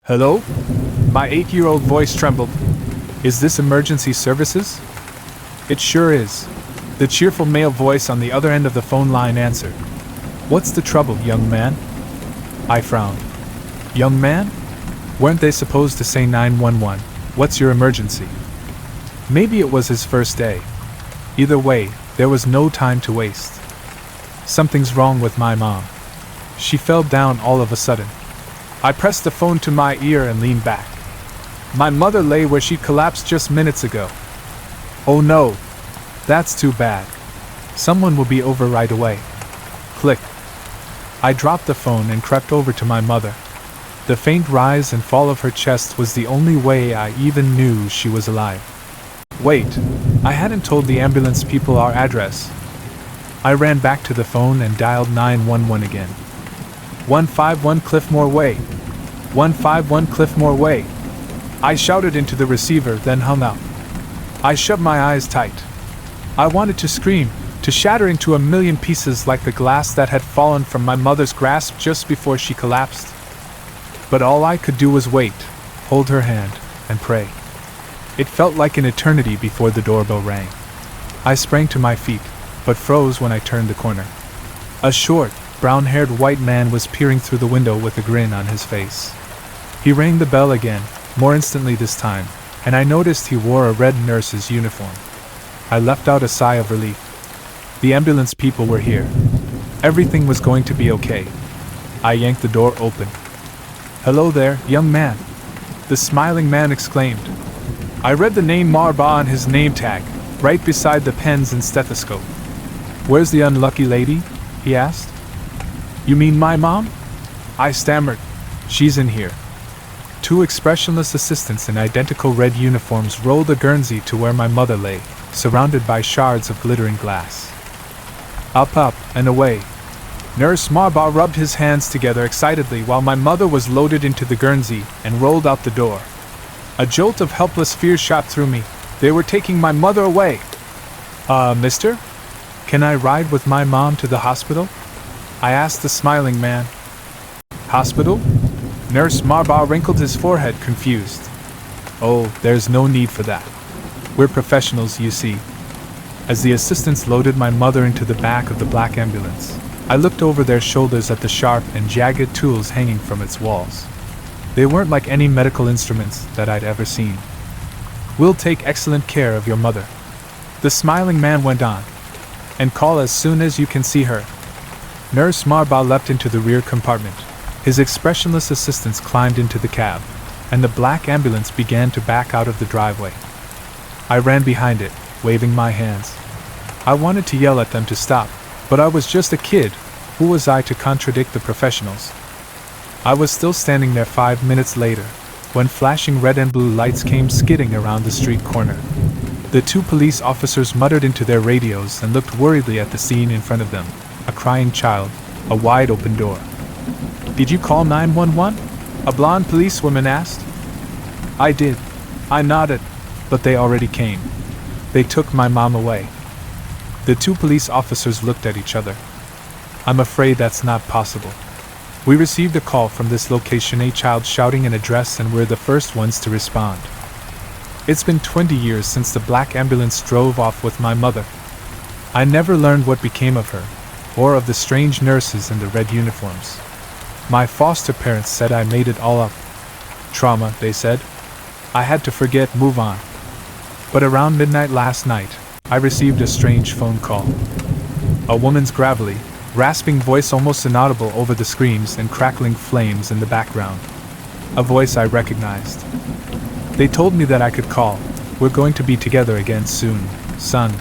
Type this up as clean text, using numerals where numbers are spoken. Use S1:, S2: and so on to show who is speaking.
S1: Hello? My 8-year-old voice trembled. Is this emergency services? It sure is. The cheerful male voice on the other end of the phone line answered. What's the trouble, young man? I frowned. Young man? Weren't they supposed to say 911? What's your emergency? Maybe it was his first day. Either way, there was no time to waste. Something's wrong with my mom. She fell down all of a sudden. I pressed the phone to my ear and leaned back. My mother lay where she collapsed just minutes ago. Oh no! That's too bad. Someone will be over right away. Click. I dropped the phone and crept over to my mother. The faint rise and fall of her chest was the only way I even knew she was alive. Wait, I hadn't told the ambulance people our address. I ran back to the phone and dialed 911 again. 151 Cliffmore Way. 151 Cliffmore Way. I shouted into the receiver, then hung up. I shoved my eyes tight. I wanted to scream, to shatter into a million pieces like the glass that had fallen from my mother's grasp just before she collapsed. But all I could do was wait, hold her hand, and pray. It felt like an eternity before the doorbell rang. I sprang to my feet, but froze when I turned the corner. A short, brown-haired white man was peering through the window with a grin on his face. He rang the bell again, more instantly this time, and I noticed he wore a red nurse's uniform. I let out a sigh of relief. The ambulance people were here. Everything was going to be okay. I yanked the door open. Hello there, young man, the smiling man exclaimed. I read the name Marba on his name tag, right beside the pens and stethoscope. Where's the unlucky lady? He asked. You mean my mom? I stammered. She's in here. Two expressionless assistants in identical red uniforms rolled a Guernsey to where my mother lay, surrounded by shards of glittering glass. Up, and away. Nurse Marba rubbed his hands together excitedly while my mother was loaded into the Guernsey and rolled out the door. A jolt of helpless fear shot through me. They were taking my mother away. Mister? Can I ride with my mom to the hospital? I asked the smiling man. Hospital? Nurse Marba wrinkled his forehead, confused. Oh, there's no need for that. We're professionals, you see. As the assistants loaded my mother into the back of the black ambulance, I looked over their shoulders at the sharp and jagged tools hanging from its walls. They weren't like any medical instruments that I'd ever seen. We'll take excellent care of your mother, the smiling man went on, and call as soon as you can see her. Nurse Marba leapt into the rear compartment. His expressionless assistants climbed into the cab, and the black ambulance began to back out of the driveway. I ran behind it, waving my hands. I wanted to yell at them to stop, but I was just a kid. Who was I to contradict the professionals? I was still standing there 5 minutes later, when flashing red and blue lights came skidding around the street corner. The two police officers muttered into their radios and looked worriedly at the scene in front of them. A crying child, a wide-open door. Did you call 911? A blonde policewoman asked. I did. I nodded, but they already came. They took my mom away. The two police officers looked at each other. I'm afraid that's not possible. We received a call from this location, a child shouting an address, and we're the first ones to respond. It's been 20 years since the black ambulance drove off with my mother. I never learned what became of her, or of the strange nurses in the red uniforms. My foster parents said I made it all up. Trauma, they said. I had to forget, move on. But around midnight last night, I received a strange phone call. A woman's gravelly, rasping voice almost inaudible over the screams and crackling flames in the background. A voice I recognized. They told me that I could call. We're going to be together again soon, son.